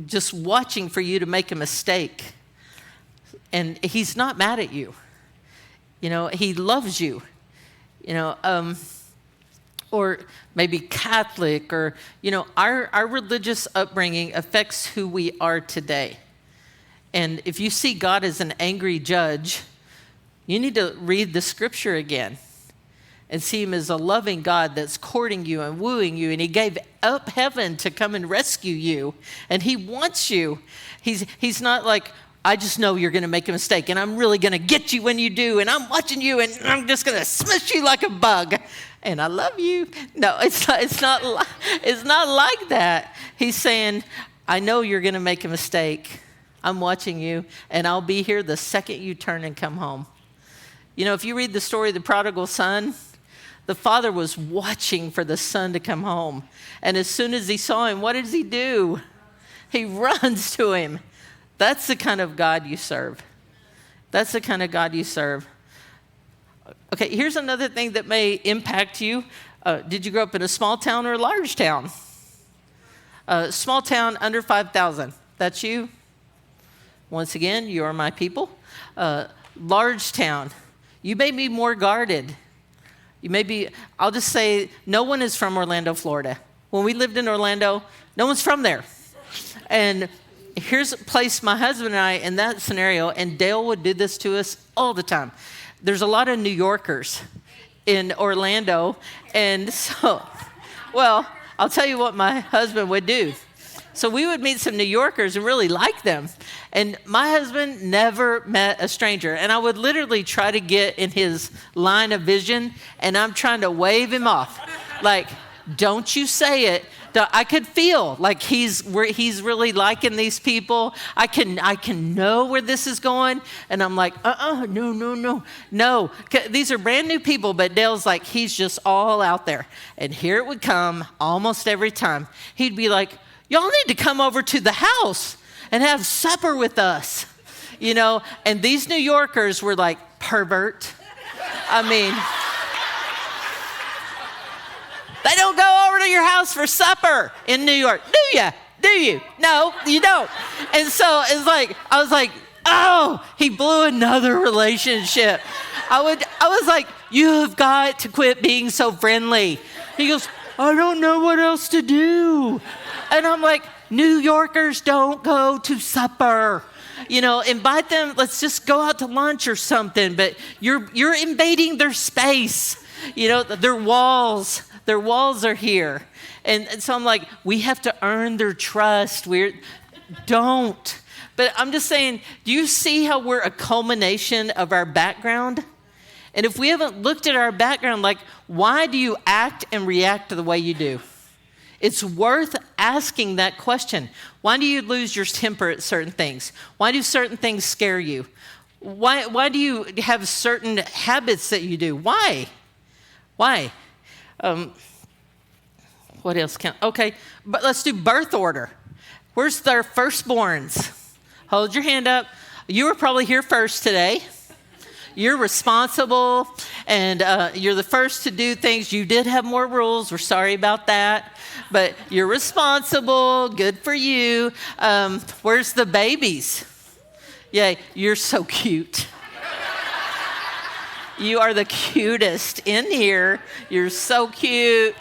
just watching for you to make a mistake. And he's not mad at you. You know, he loves you. You know, or maybe Catholic, or, you know, our religious upbringing affects who we are today. And if you see God as an angry judge, you need to read the scripture again and see him as a loving God that's courting you and wooing you. And he gave up heaven to come and rescue you. And he wants you. He's not like, I just know you're going to make a mistake, and I'm really going to get you when you do, and I'm watching you, and I'm just going to smush you like a bug, and I love you. No, it's not like that. He's saying, I know you're going to make a mistake. I'm watching you, and I'll be here the second you turn and come home. You know, if you read the story of the prodigal son, the father was watching for the son to come home, and as soon as he saw him, what does he do? He runs to him. That's the kind of God you serve. That's the kind of God you serve. Okay, here's another thing that may impact you. Did you grow up in a small town or a large town? Small town, under 5,000. That's you? Once again, you are my people. Large town. You may be more guarded. You may be, I'll just say, no one is from Orlando, Florida. When we lived in Orlando, no one's from there. And here's a place my husband and I in that scenario, and Dale would do this to us all the time. There's a lot of New Yorkers in Orlando, and so, well, I'll tell you what my husband would do. So we would meet some New Yorkers and really like them. And my husband never met a stranger. And I would literally try to get in his line of vision, and I'm trying to wave him off. Like, don't you say it. I could feel like he's really liking these people. I can know where this is going. And I'm like, no. These are brand new people, but Dale's like, he's just all out there. And here it would come almost every time. He'd be like, y'all need to come over to the house and have supper with us. And these New Yorkers were like, pervert. I mean, they don't go over to your house for supper in New York, do ya? Do you? No, you don't. And so it's like, I was like, oh, he blew another relationship. I was like, you have got to quit being so friendly. He goes, I don't know what else to do. And I'm like, New Yorkers don't go to supper. Invite them, let's just go out to lunch or something, but you're invading their space. Their walls are here. And so I'm like, we have to earn their trust. Don't. But I'm just saying, do you see how we're a culmination of our background? And if we haven't looked at our background, like, why do you act and react the way you do? It's worth asking that question. Why do you lose your temper at certain things? Why do certain things scare you? Why do you have certain habits that you do? Why? What else okay, but let's do birth order. Where's their firstborns? Hold your hand up. You were probably here first today. You're responsible, and you're the first to do things. You did have more rules. We're sorry about that. But you're responsible. Good for you. Where's the babies? Yeah, you're so cute. You are the cutest in here. You're so cute.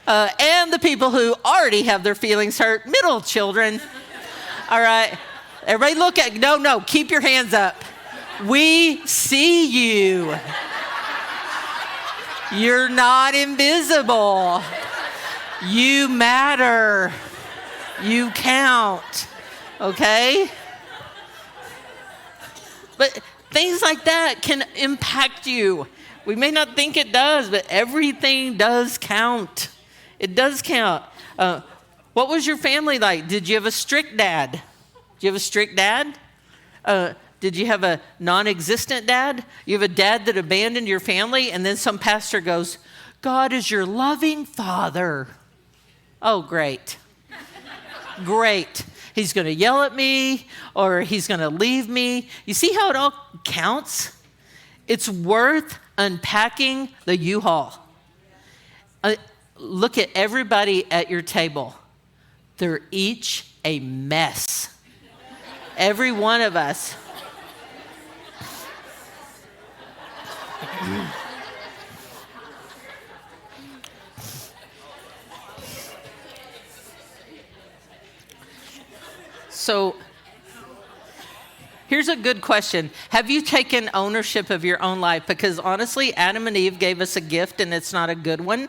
And the people who already have their feelings hurt, middle children. All right. Everybody look at, no, keep your hands up. We see you. You're not invisible. You matter. You count. Okay? But things like that can impact you. We may not think it does, but everything does count. It does count. What was your family like? Did you have a strict dad? Did you have a strict dad? Did you have a non-existent dad? You have a dad that abandoned your family, and then some pastor goes, God is your loving father. Oh, great. Great. He's going to yell at me, or he's going to leave me. You see how it all counts? It's worth unpacking the U-Haul. Look at everybody at your table. They're each a mess. Every one of us. So, here's a good question. Have you taken ownership of your own life? Because honestly, Adam and Eve gave us a gift, and it's not a good one.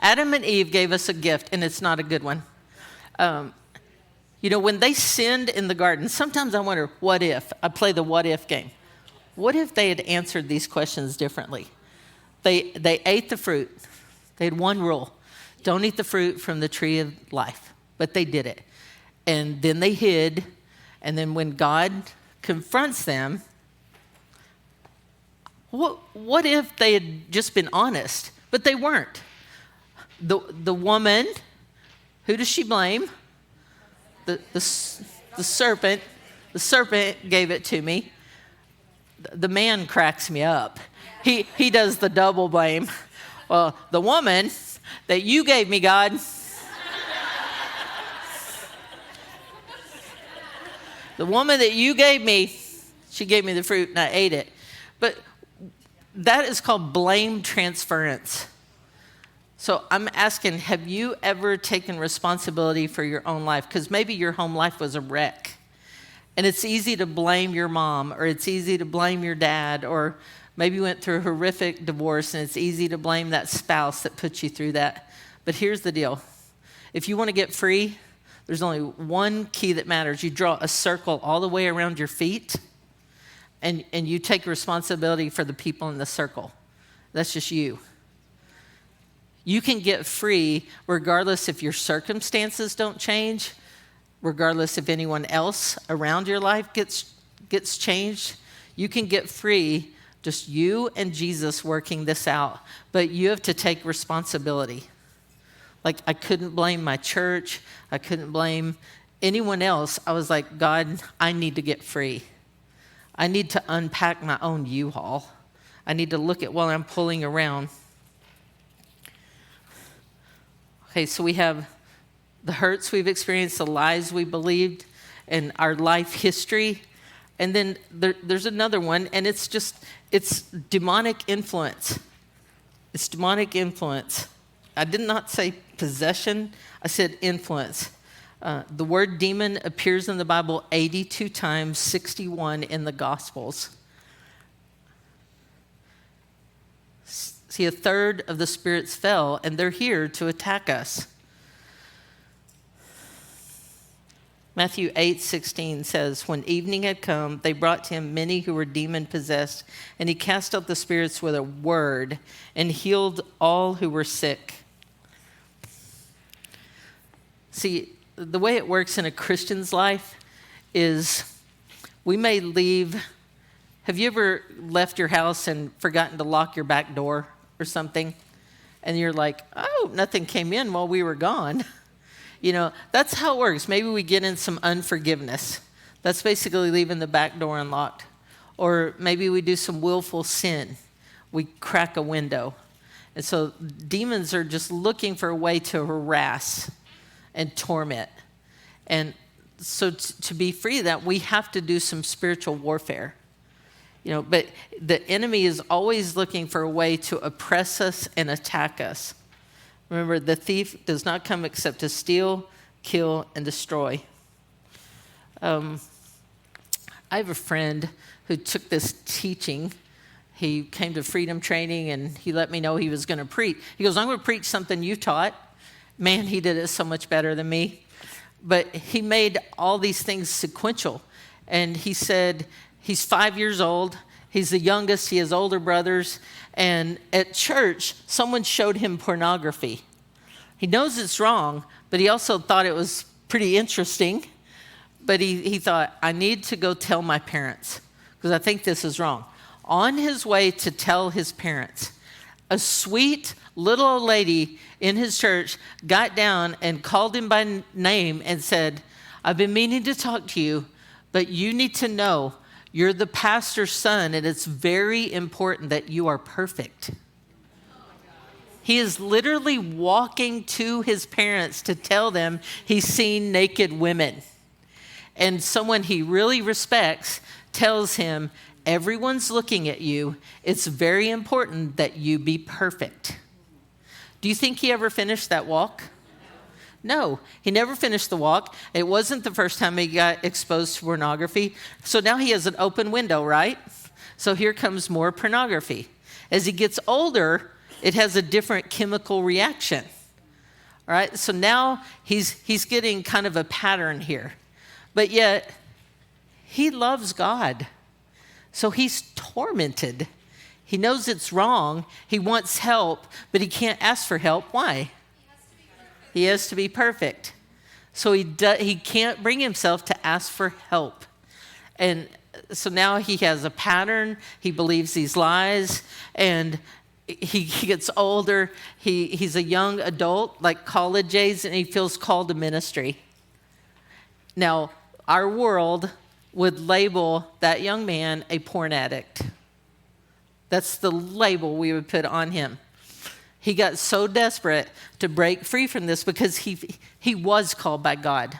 Adam and Eve gave us a gift, and it's not a good one. When they sinned in the garden, sometimes I wonder, what if? I play the what if game. What if they had answered these questions differently? They ate the fruit. They had one rule. Don't eat the fruit from the tree of life. But they did it. And then they hid. And then when God confronts them, what if they had just been honest? But they weren't. The woman, who does she blame? The serpent. The serpent gave it to me. The man cracks me up. He does the double blame. Well, the woman that you gave me, God. The woman that you gave me, she gave me the fruit and I ate it. But that is called blame transference. So I'm asking, have you ever taken responsibility for your own life? Because maybe your home life was a wreck. And it's easy to blame your mom, or it's easy to blame your dad, or maybe you went through a horrific divorce and it's easy to blame that spouse that put you through that. But here's the deal. If you want to get free, there's only one key that matters. You draw a circle all the way around your feet, and you take responsibility for the people in the circle. That's just you. You can get free regardless if your circumstances don't change, regardless if anyone else around your life gets changed. You can get free, just you and Jesus working this out. But you have to take responsibility. Like, I couldn't blame my church. I couldn't blame anyone else. I was like, God, I need to get free. I need to unpack my own U-Haul. I need to look at what I'm pulling around. Okay, so we have the hurts we've experienced, the lies we believed, and our life history. And then there's another one, and it's demonic influence. It's demonic influence. I did not say possession, I said influence. The word demon appears in the Bible 82 times, 61 in the Gospels. See, a third of the spirits fell, and they're here to attack us. Matthew 8:16 says, when evening had come, they brought to him many who were demon-possessed, and he cast out the spirits with a word and healed all who were sick. See, the way it works in a Christian's life is we may leave. Have you ever left your house and forgotten to lock your back door or something? And you're like, oh, nothing came in while we were gone. That's how it works. Maybe we get in some unforgiveness. That's basically leaving the back door unlocked. Or maybe we do some willful sin. We crack a window. And so demons are just looking for a way to harass and torment. And so to be free of that, we have to do some spiritual warfare. But the enemy is always looking for a way to oppress us and attack us. Remember, the thief does not come except to steal, kill, and destroy. I have a friend who took this teaching. He came to Freedom Training, and he let me know he was going to preach. He goes, I'm going to preach something you taught. Man, he did it so much better than me. But he made all these things sequential. And he said he's 5 years old. He's the youngest. He has older brothers. And at church, someone showed him pornography. He knows it's wrong, but he also thought it was pretty interesting. But he thought, I need to go tell my parents because I think this is wrong. On his way to tell his parents, a sweet little old lady in his church got down and called him by name and said, I've been meaning to talk to you, but you need to know you're the pastor's son, and it's very important that you are perfect. He is literally walking to his parents to tell them he's seen naked women. And someone he really respects tells him, everyone's looking at you. It's very important that you be perfect. Do you think he ever finished that walk? No, he never finished the walk. It wasn't the first time he got exposed to pornography. So now he has an open window, right? So here comes more pornography. As he gets older, it has a different chemical reaction. All right, so now he's getting kind of a pattern here. But yet, he loves God. So he's tormented. He knows it's wrong. He wants help, but he can't ask for help. Why? He has to be perfect. So he can't bring himself to ask for help. And so now he has a pattern. He believes these lies. And he gets older. He's a young adult, like college age, and he feels called to ministry. Now, our world would label that young man a porn addict. That's the label we would put on him. He got so desperate to break free from this because he was called by God.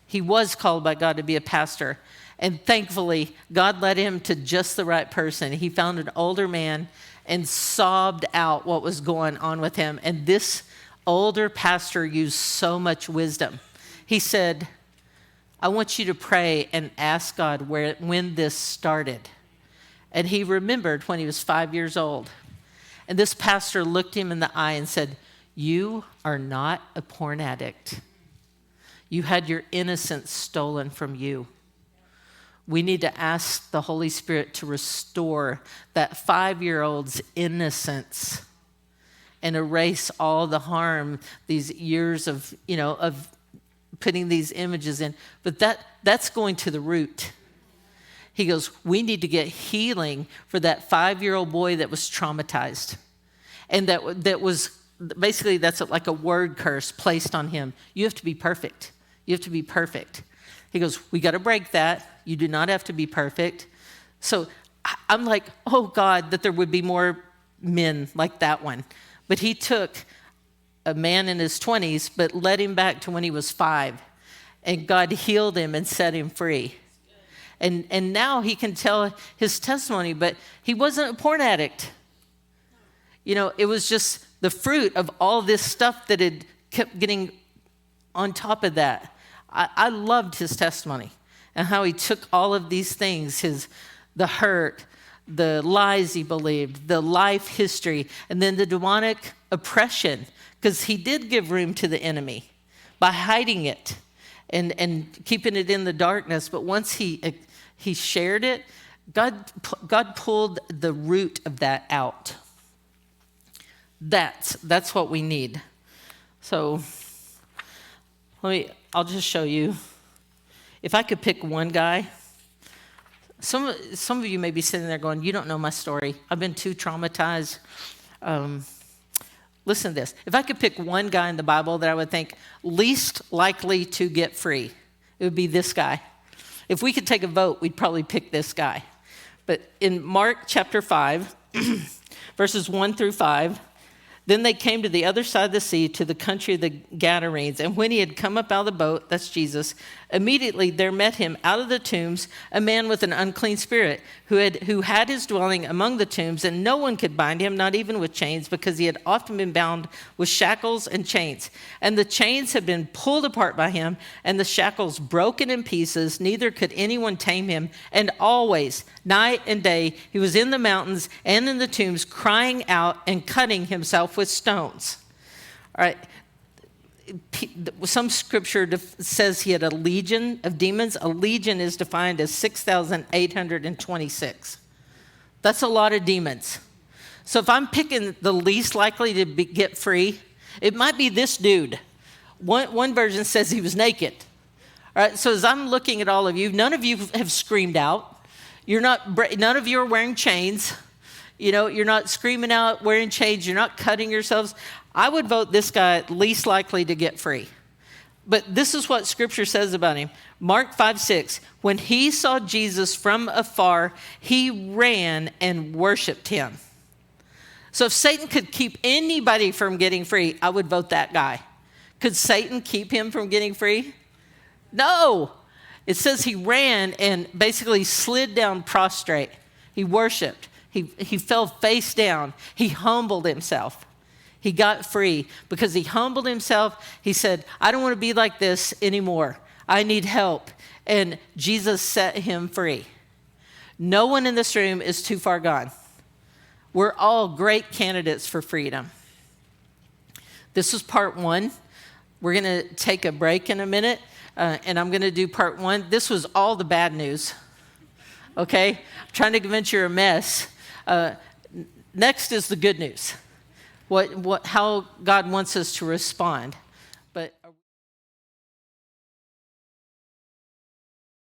He was called by God to be a pastor. And thankfully, God led him to just the right person. He found an older man and sobbed out what was going on with him. And this older pastor used so much wisdom. He said, I want you to pray and ask God when this started. And he remembered when he was 5 years old. And this pastor looked him in the eye and said, you are not a porn addict. You had your innocence stolen from you. We need to ask the Holy Spirit to restore that 5-year-old's innocence and erase all the harm, these years of, of putting these images in. But that's going to the root. He goes, we need to get healing for that 5-year-old boy that was traumatized. And that was, basically that's like a word curse placed on him. You have to be perfect. You have to be perfect. He goes, we got to break that. You do not have to be perfect. So I'm like, oh God, that there would be more men like that one. But he took a man in his 20s, but led him back to when he was 5. And God healed him and set him free. And now he can tell his testimony, but he wasn't a porn addict. It was just the fruit of all this stuff that had kept getting on top of that. I loved his testimony and how he took all of these things, the hurt, the lies he believed, the life history, and then the demonic oppression, because he did give room to the enemy by hiding it and keeping it in the darkness. But once he shared it, God pulled the root of that out. That's what we need. So I'll just show you. If I could pick one guy, some of you may be sitting there going, you don't know my story. I've been too traumatized. Listen to this. If I could pick one guy in the Bible that I would think least likely to get free, it would be this guy. If we could take a vote, we'd probably pick this guy. But in Mark chapter 5, verses 1 through 5, then they came to the other side of the sea, to the country of the Gadarenes. And when he had come up out of the boat, that's Jesus, immediately there met him out of the tombs a man with an unclean spirit, who had his dwelling among the tombs, and no one could bind him, not even with chains, because he had often been bound with shackles and chains. And the chains had been pulled apart by him, and the shackles broken in pieces. Neither could anyone tame him. And always, night and day, he was in the mountains and in the tombs, crying out and cutting himself with stones. All right. Some scripture says he had a legion of demons. A legion is defined as 6,826. That's a lot of demons. So if I'm picking the least likely to get free, it might be this dude. One version says he was naked. All right. So as I'm looking at all of you, none of you have screamed out. None of you are wearing chains. You're not screaming out, wearing chains. You're not cutting yourselves. I would vote this guy least likely to get free. But this is what Scripture says about him. Mark 5:6. When he saw Jesus from afar, he ran and worshiped him. So if Satan could keep anybody from getting free, I would vote that guy. Could Satan keep him from getting free? No. It says he ran and basically slid down prostrate. He worshiped. He fell face down. He humbled himself. He got free because he humbled himself. He said, I don't want to be like this anymore. I need help. And Jesus set him free. No one in this room is too far gone. We're all great candidates for freedom. This was part 1. We're going to take a break in a minute, and I'm going to do part 1. This was all the bad news. Okay? I'm trying to convince you're a mess. Next is the good news. How God wants us to respond. But